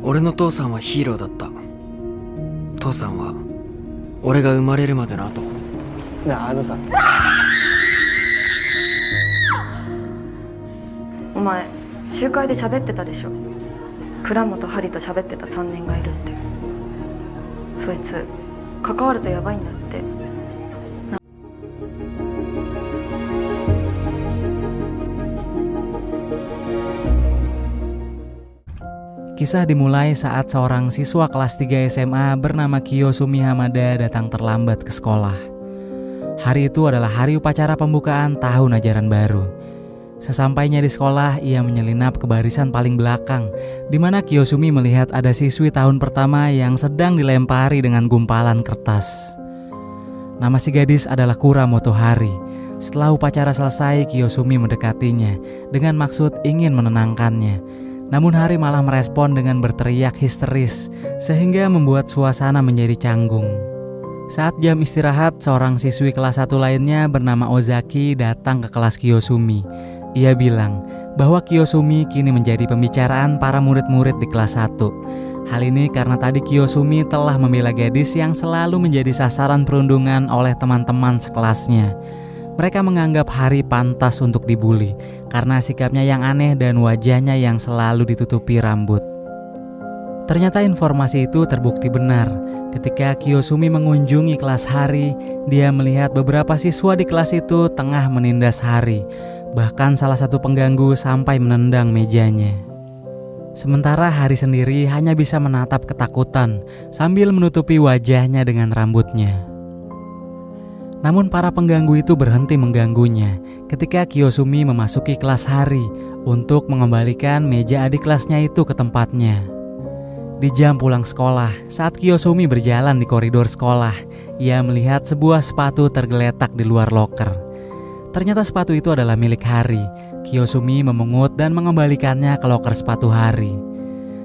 俺の父さんはヒーローだった。父さんは俺が生まれるまでの後。なあ、さお前集会で喋ってたでしょ。倉本針と喋ってた3年がいるって。そいつ関わるとヤバいんだって。Kisah dimulai saat seorang siswa kelas 3 SMA bernama Kiyosumi Hamada datang terlambat ke sekolah. Hari itu adalah hari upacara pembukaan tahun ajaran baru. Sesampainya di sekolah, ia menyelinap ke barisan paling belakang, di mana Kiyosumi melihat ada siswi tahun pertama yang sedang dilempari dengan gumpalan kertas. Nama si gadis adalah Kura Motohari. Setelah upacara selesai, Kiyosumi mendekatinya dengan maksud ingin menenangkannya. Namun Hari malah merespon dengan berteriak histeris, sehingga membuat suasana menjadi canggung. Saat jam istirahat, seorang siswi kelas 1 lainnya bernama Ozaki datang ke kelas Kiyosumi. Ia bilang bahwa Kiyosumi kini menjadi pembicaraan para murid-murid di kelas 1. Hal ini karena tadi Kiyosumi telah membela gadis yang selalu menjadi sasaran perundungan oleh teman-teman sekelasnya. Mereka menganggap Hari pantas untuk dibuli karena sikapnya yang aneh dan wajahnya yang selalu ditutupi rambut. Ternyata informasi itu terbukti benar. Ketika Kiyosumi mengunjungi kelas Hari, dia melihat beberapa siswa di kelas itu tengah menindas Hari. Bahkan salah satu pengganggu sampai menendang mejanya. Sementara Hari sendiri hanya bisa menatap ketakutan sambil menutupi wajahnya dengan rambutnya. Namun para pengganggu itu berhenti mengganggunya ketika Kiyosumi memasuki kelas Hari untuk mengembalikan meja adik kelasnya itu ke tempatnya. Di jam pulang sekolah, saat Kiyosumi berjalan di koridor sekolah, ia melihat sebuah sepatu tergeletak di luar loker. Ternyata sepatu itu adalah milik Hari. Kiyosumi memungut dan mengembalikannya ke loker sepatu Hari.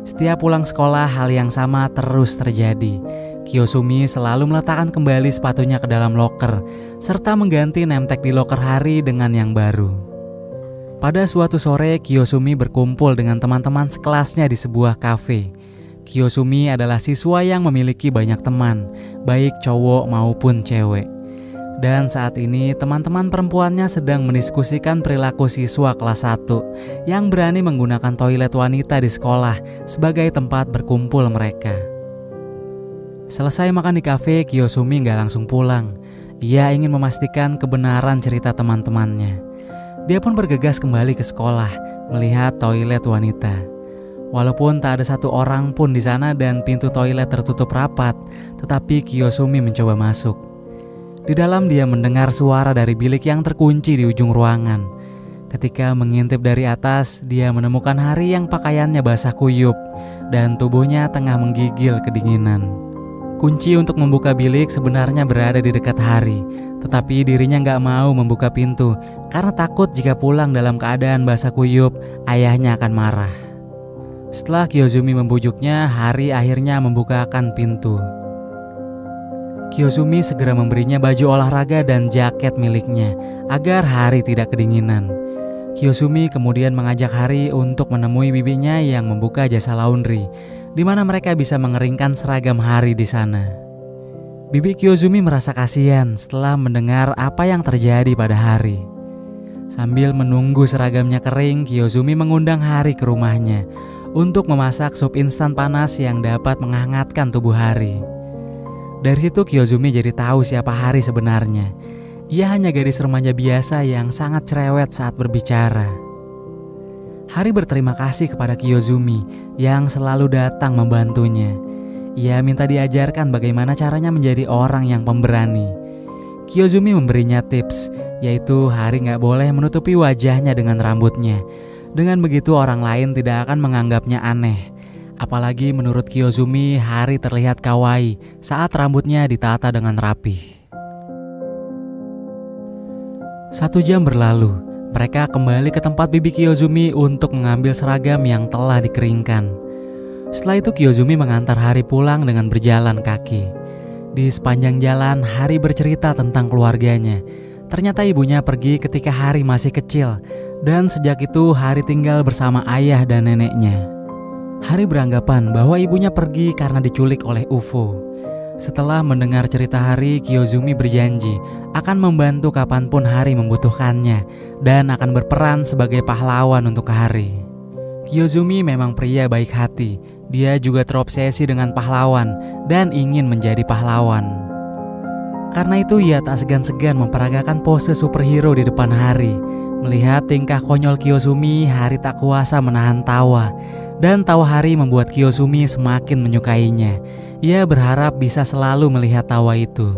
Setiap pulang sekolah, hal yang sama terus terjadi. Kiyosumi selalu meletakkan kembali sepatunya ke dalam loker, serta mengganti nemtek di loker Hari dengan yang baru. Pada suatu sore, Kiyosumi berkumpul dengan teman-teman sekelasnya di sebuah kafe. Kiyosumi adalah siswa yang memiliki banyak teman, baik cowok maupun cewek. Dan saat ini teman-teman perempuannya sedang mendiskusikan perilaku siswa kelas 1 yang berani menggunakan toilet wanita di sekolah sebagai tempat berkumpul mereka. Selesai makan di kafe, Kiyosumi gak langsung pulang. Ia ingin memastikan kebenaran cerita teman-temannya. Dia pun bergegas kembali ke sekolah, melihat toilet wanita. Walaupun tak ada satu orang pun di sana dan pintu toilet tertutup rapat, tetapi Kiyosumi mencoba masuk. Di dalam dia mendengar suara dari bilik yang terkunci di ujung ruangan. Ketika mengintip dari atas, dia menemukan Hari yang pakaiannya basah kuyup dan tubuhnya tengah menggigil kedinginan. Kunci untuk membuka bilik sebenarnya berada di dekat Hari, tetapi dirinya gak mau membuka pintu karena takut jika pulang dalam keadaan basah kuyup, ayahnya akan marah. Setelah Kiyosumi membujuknya, Hari akhirnya membukakan pintu. Kiyosumi segera memberinya baju olahraga dan jaket miliknya agar Hari tidak kedinginan. Kiyosumi kemudian mengajak Hari untuk menemui bibinya yang membuka jasa laundry, di mana mereka bisa mengeringkan seragam Hari di sana. Bibi Kiyosumi merasa kasihan setelah mendengar apa yang terjadi pada Hari. Sambil menunggu seragamnya kering, Kiyosumi mengundang Hari ke rumahnya untuk memasak sup instan panas yang dapat menghangatkan tubuh Hari. Dari situ Kiyosumi jadi tahu siapa Hari sebenarnya. Ia hanya gadis remaja biasa yang sangat cerewet saat berbicara. Hari berterima kasih kepada Kiyosumi yang selalu datang membantunya. Ia minta diajarkan bagaimana caranya menjadi orang yang pemberani. Kiyosumi memberinya tips, yaitu Hari gak boleh menutupi wajahnya dengan rambutnya. Dengan begitu orang lain tidak akan menganggapnya aneh. Apalagi menurut Kiyosumi, Hari terlihat kawaii saat rambutnya ditata dengan rapih. 1 jam berlalu, mereka kembali ke tempat bibi Kiyosumi untuk mengambil seragam yang telah dikeringkan. Setelah itu Kiyosumi mengantar Hari pulang dengan berjalan kaki. Di sepanjang jalan, Hari bercerita tentang keluarganya. Ternyata ibunya pergi ketika Hari masih kecil, dan sejak itu Hari tinggal bersama ayah dan neneknya. Hari beranggapan bahwa ibunya pergi karena diculik oleh UFO. Setelah mendengar cerita Hari, Kiyozumi berjanji akan membantu kapanpun Hari membutuhkannya dan akan berperan sebagai pahlawan untuk Hari. Kiyozumi memang pria baik hati. Dia juga terobsesi dengan pahlawan dan ingin menjadi pahlawan. Karena itu ia tak segan-segan memperagakan pose superhero di depan Hari. Melihat tingkah konyol Kiyozumi, Hari tak kuasa menahan tawa. Dan tawa Hari membuat Kiyozumi semakin menyukainya. Ia berharap bisa selalu melihat tawa itu.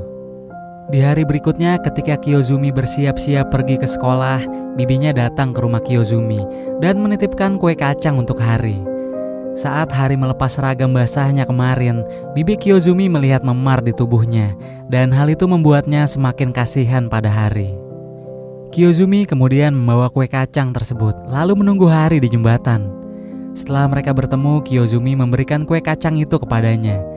Di hari berikutnya ketika Kiyozumi bersiap-siap pergi ke sekolah, bibinya datang ke rumah Kiyozumi dan menitipkan kue kacang untuk Hari. Saat Hari melepas seragam basahnya kemarin, bibi Kiyozumi melihat memar di tubuhnya dan hal itu membuatnya semakin kasihan pada Hari. Kiyozumi kemudian membawa kue kacang tersebut lalu menunggu Hari di jembatan. Setelah mereka bertemu, Kiyozumi memberikan kue kacang itu kepadanya.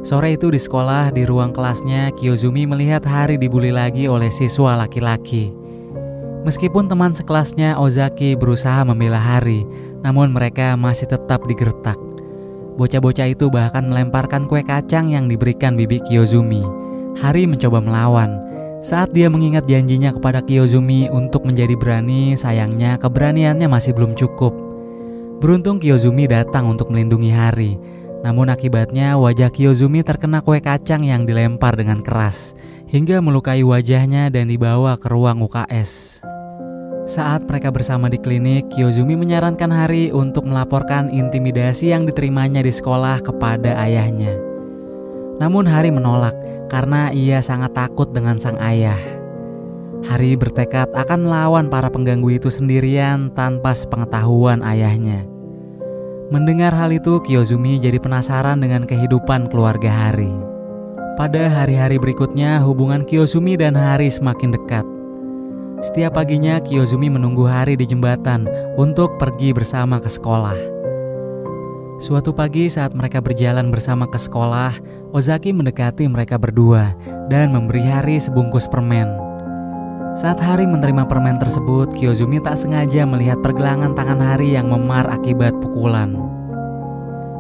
Sore itu di sekolah, di ruang kelasnya, Kiyozumi melihat Hari dibully lagi oleh siswa laki-laki. Meskipun teman sekelasnya Ozaki berusaha membela Hari, namun mereka masih tetap digertak. Bocah-bocah itu bahkan melemparkan kue kacang yang diberikan bibi Kiyozumi. Hari mencoba melawan. Saat dia mengingat janjinya kepada Kiyozumi untuk menjadi berani, sayangnya keberaniannya masih belum cukup. Beruntung Kiyozumi datang untuk melindungi Hari. Namun akibatnya wajah Kiyozumi terkena kue kacang yang dilempar dengan keras hingga melukai wajahnya dan dibawa ke ruang UKS. Saat mereka bersama di klinik, Kiyozumi menyarankan Hari untuk melaporkan intimidasi yang diterimanya di sekolah kepada ayahnya. Namun Hari menolak karena ia sangat takut dengan sang ayah. Hari bertekad akan melawan para pengganggu itu sendirian tanpa sepengetahuan ayahnya. Mendengar hal itu, Kiyozumi jadi penasaran dengan kehidupan keluarga Hari. Pada hari-hari berikutnya, hubungan Kiyozumi dan Hari semakin dekat. Setiap paginya, Kiyozumi menunggu Hari di jembatan untuk pergi bersama ke sekolah. Suatu pagi saat mereka berjalan bersama ke sekolah, Ozaki mendekati mereka berdua dan memberi Hari sebungkus permen. Saat Hari menerima permen tersebut, Kiyozumi tak sengaja melihat pergelangan tangan Hari yang memar akibat pukulan.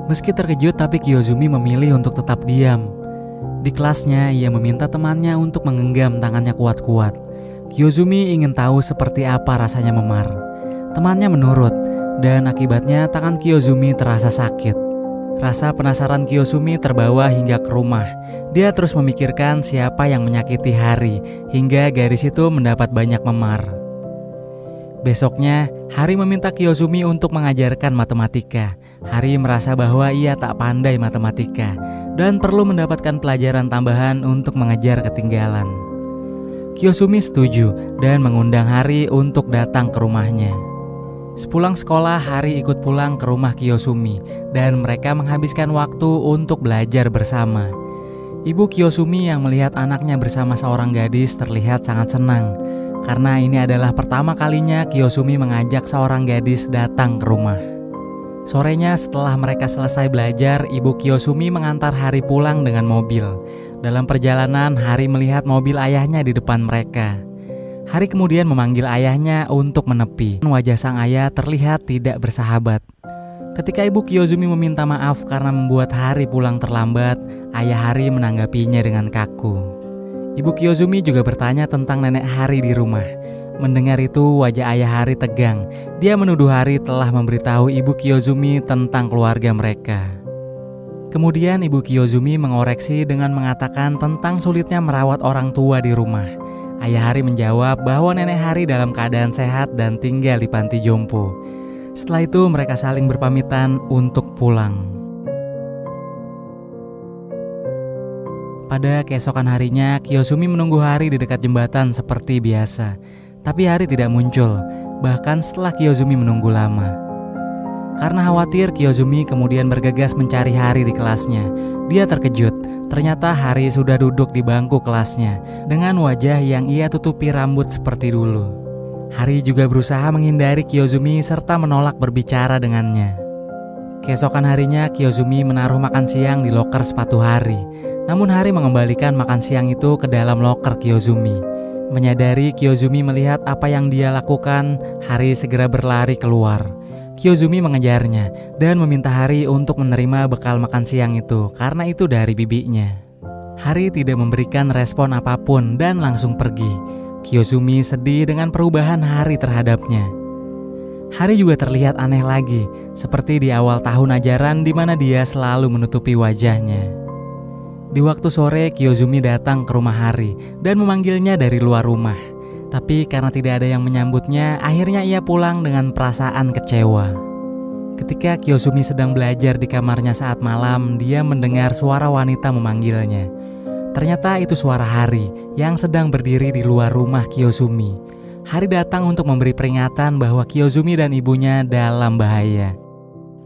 Meski terkejut, tapi Kiyozumi memilih untuk tetap diam. Di kelasnya, ia meminta temannya untuk menggenggam tangannya kuat-kuat. Kiyozumi ingin tahu seperti apa rasanya memar. Temannya menurut, dan akibatnya tangan Kiyozumi terasa sakit. Rasa penasaran Kiyozumi terbawa hingga ke rumah. Dia terus memikirkan siapa yang menyakiti Hari, hingga gadis itu mendapat banyak memar. Besoknya, Hari meminta Kiyozumi untuk mengajarkan matematika. Hari merasa bahwa ia tak pandai matematika dan perlu mendapatkan pelajaran tambahan untuk mengejar ketinggalan. Kiyozumi setuju dan mengundang Hari untuk datang ke rumahnya. Sepulang sekolah, Hari ikut pulang ke rumah Kiyozumi dan mereka menghabiskan waktu untuk belajar bersama. Ibu Kiyozumi yang melihat anaknya bersama seorang gadis terlihat sangat senang karena ini adalah pertama kalinya Kiyozumi mengajak seorang gadis datang ke rumah. Sorenya setelah mereka selesai belajar, ibu Kiyozumi mengantar Hari pulang dengan mobil. Dalam perjalanan, Hari melihat mobil ayahnya di depan mereka. Hari kemudian memanggil ayahnya untuk menepi. Wajah sang ayah terlihat tidak bersahabat. Ketika ibu Kiyozumi meminta maaf karena membuat Hari pulang terlambat, ayah Hari menanggapinya dengan kaku. Ibu Kiyozumi juga bertanya tentang nenek Hari di rumah. Mendengar itu, wajah ayah Hari tegang. Dia menuduh Hari telah memberitahu ibu Kiyozumi tentang keluarga mereka. Kemudian ibu Kiyozumi mengoreksi dengan mengatakan tentang sulitnya merawat orang tua di rumah. Ayah Hari menjawab bahwa nenek Hari dalam keadaan sehat dan tinggal di panti jompo. Setelah itu mereka saling berpamitan untuk pulang. Pada keesokan harinya, Kiyozumi menunggu Hari di dekat jembatan seperti biasa. Tapi Hari tidak muncul, bahkan setelah Kiyozumi menunggu lama. Karena khawatir, Kiyozumi kemudian bergegas mencari Hari di kelasnya. Dia terkejut, ternyata Hari sudah duduk di bangku kelasnya dengan wajah yang ia tutupi rambut seperti dulu. Hari juga berusaha menghindari Kiyozumi serta menolak berbicara dengannya. Keesokan harinya, Kiyozumi menaruh makan siang di loker sepatu Hari. Namun Hari mengembalikan makan siang itu ke dalam loker Kiyozumi. Menyadari Kiyozumi melihat apa yang dia lakukan, Hari segera berlari keluar. Kiyozumi mengejarnya dan meminta Hari untuk menerima bekal makan siang itu karena itu dari bibinya. Hari tidak memberikan respon apapun dan langsung pergi. Kiyozumi sedih dengan perubahan Hari terhadapnya. Hari juga terlihat aneh lagi, seperti di awal tahun ajaran di mana dia selalu menutupi wajahnya. Di waktu sore, Kiyozumi datang ke rumah Hari dan memanggilnya dari luar rumah. Tapi karena tidak ada yang menyambutnya, akhirnya ia pulang dengan perasaan kecewa. Ketika Kiyozumi sedang belajar di kamarnya saat malam, dia mendengar suara wanita memanggilnya. Ternyata itu suara Hari yang sedang berdiri di luar rumah Kiyozumi. Hari datang untuk memberi peringatan bahwa Kiyozumi dan ibunya dalam bahaya.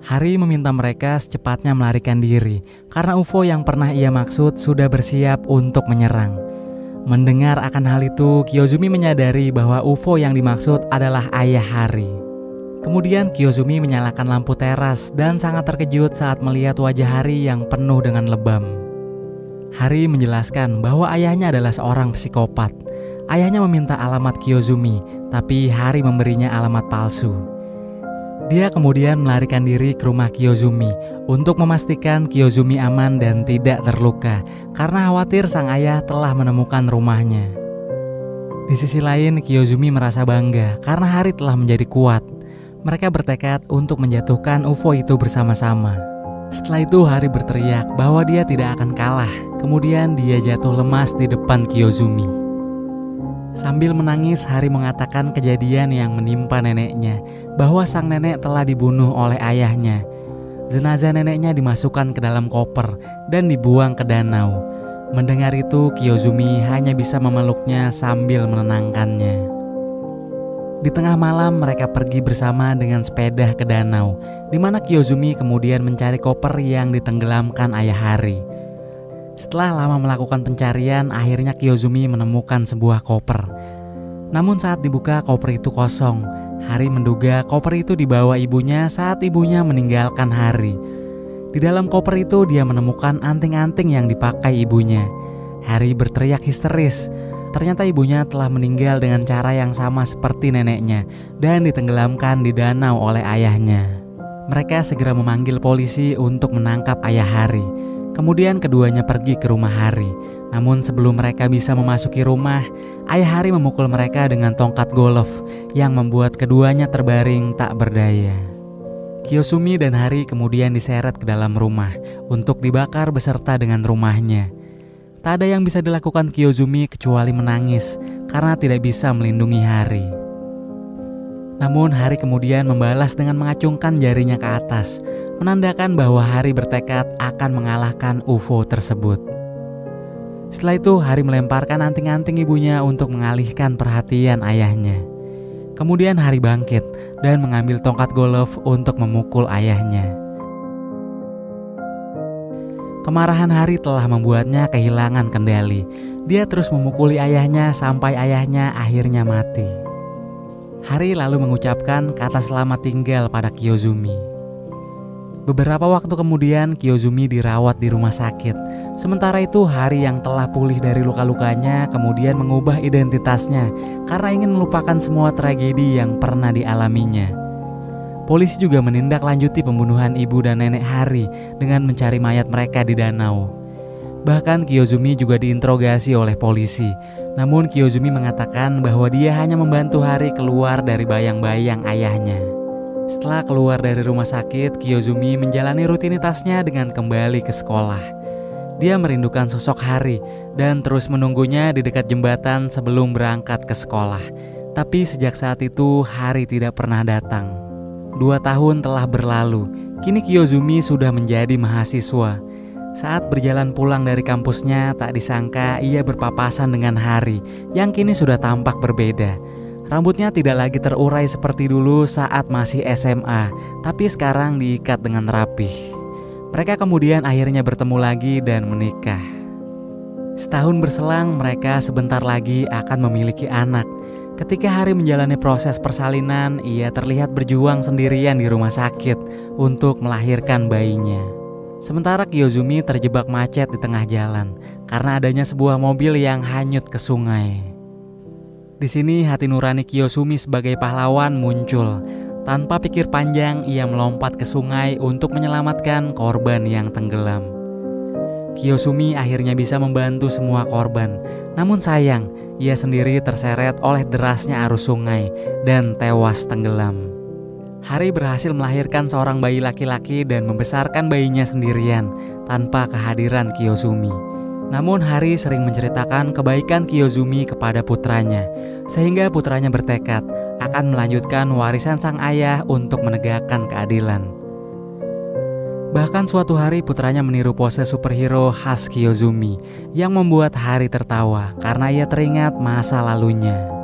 Hari meminta mereka secepatnya melarikan diri karena UFO yang pernah ia maksud sudah bersiap untuk menyerang. Mendengar akan hal itu, Kiyozumi menyadari bahwa UFO yang dimaksud adalah ayah Hari. Kemudian Kiyozumi menyalakan lampu teras dan sangat terkejut saat melihat wajah Hari yang penuh dengan lebam. Hari menjelaskan bahwa ayahnya adalah seorang psikopat. Ayahnya meminta alamat Kiyozumi, tapi Hari memberinya alamat palsu. Dia kemudian melarikan diri ke rumah Kiyozumi untuk memastikan Kiyozumi aman dan tidak terluka karena khawatir sang ayah telah menemukan rumahnya. Di sisi lain, Kiyozumi merasa bangga karena Hari telah menjadi kuat. Mereka bertekad untuk menjatuhkan UFO itu bersama-sama. Setelah itu Hari berteriak bahwa dia tidak akan kalah. Kemudian dia jatuh lemas di depan Kiyozumi. Sambil menangis, Hari mengatakan kejadian yang menimpa neneknya, bahwa sang nenek telah dibunuh oleh ayahnya. Jenazah neneknya dimasukkan ke dalam koper dan dibuang ke danau. Mendengar itu, Kiyozumi hanya bisa memeluknya sambil menenangkannya. Di tengah malam mereka pergi bersama dengan sepeda ke danau, di mana Kiyozumi kemudian mencari koper yang ditenggelamkan ayah Hari. Setelah lama melakukan pencarian, akhirnya Kiyozumi menemukan sebuah koper. Namun saat dibuka, koper itu kosong. Hari menduga koper itu dibawa ibunya saat ibunya meninggalkan Hari. Di dalam koper itu dia menemukan anting-anting yang dipakai ibunya. Hari berteriak histeris. Ternyata ibunya telah meninggal dengan cara yang sama seperti neneknya dan ditenggelamkan di danau oleh ayahnya. Mereka segera memanggil polisi untuk menangkap ayah Hari. Kemudian keduanya pergi ke rumah Hari. Namun sebelum mereka bisa memasuki rumah, ayah Hari memukul mereka dengan tongkat golf yang membuat keduanya terbaring tak berdaya. Kiyozumi dan Hari kemudian diseret ke dalam rumah untuk dibakar beserta dengan rumahnya. Tak ada yang bisa dilakukan Kiyozumi kecuali menangis karena tidak bisa melindungi Hari. Namun Hari kemudian membalas dengan mengacungkan jarinya ke atas, menandakan bahwa Hari bertekad akan mengalahkan UFO tersebut. Setelah itu Hari melemparkan anting-anting ibunya untuk mengalihkan perhatian ayahnya. Kemudian Hari bangkit dan mengambil tongkat golf untuk memukul ayahnya. Kemarahan Hari telah membuatnya kehilangan kendali. Dia terus memukuli ayahnya sampai ayahnya akhirnya mati. Hari lalu mengucapkan kata selamat tinggal pada Kiyozumi. Beberapa waktu kemudian Kiyozumi dirawat di rumah sakit. Sementara itu Hari yang telah pulih dari luka-lukanya kemudian mengubah identitasnya karena ingin melupakan semua tragedi yang pernah dialaminya. Polisi juga menindaklanjuti pembunuhan ibu dan nenek Hari dengan mencari mayat mereka di danau. Bahkan Kiyozumi juga diinterogasi oleh polisi. Namun Kiyozumi mengatakan bahwa dia hanya membantu Hari keluar dari bayang-bayang ayahnya. Setelah keluar dari rumah sakit, Kiyozumi menjalani rutinitasnya dengan kembali ke sekolah. Dia merindukan sosok Hari dan terus menunggunya di dekat jembatan sebelum berangkat ke sekolah. Tapi sejak saat itu Hari tidak pernah datang. 2 tahun telah berlalu. Kini Kiyozumi sudah menjadi mahasiswa. Saat berjalan pulang dari kampusnya, tak disangka ia berpapasan dengan Hari yang kini sudah tampak berbeda. Rambutnya tidak lagi terurai seperti dulu saat masih SMA, tapi sekarang diikat dengan rapih. Mereka kemudian akhirnya bertemu lagi dan menikah. Setahun berselang, mereka sebentar lagi akan memiliki anak. Ketika Hari menjalani proses persalinan, ia terlihat berjuang sendirian di rumah sakit untuk melahirkan bayinya. Sementara Kiyozumi terjebak macet di tengah jalan karena adanya sebuah mobil yang hanyut ke sungai. Di sini hati nurani Kiyozumi sebagai pahlawan muncul. Tanpa pikir panjang, ia melompat ke sungai untuk menyelamatkan korban yang tenggelam. Kiyosumi akhirnya bisa membantu semua korban. Namun sayang, ia sendiri terseret oleh derasnya arus sungai dan tewas tenggelam. Hari berhasil melahirkan seorang bayi laki-laki dan membesarkan bayinya sendirian tanpa kehadiran Kiyosumi. Namun Hari sering menceritakan kebaikan Kiyosumi kepada putranya, sehingga putranya bertekad akan melanjutkan warisan sang ayah untuk menegakkan keadilan. Bahkan suatu hari putranya meniru pose superhero khas Kiyosumi yang membuat Hari tertawa karena ia teringat masa lalunya.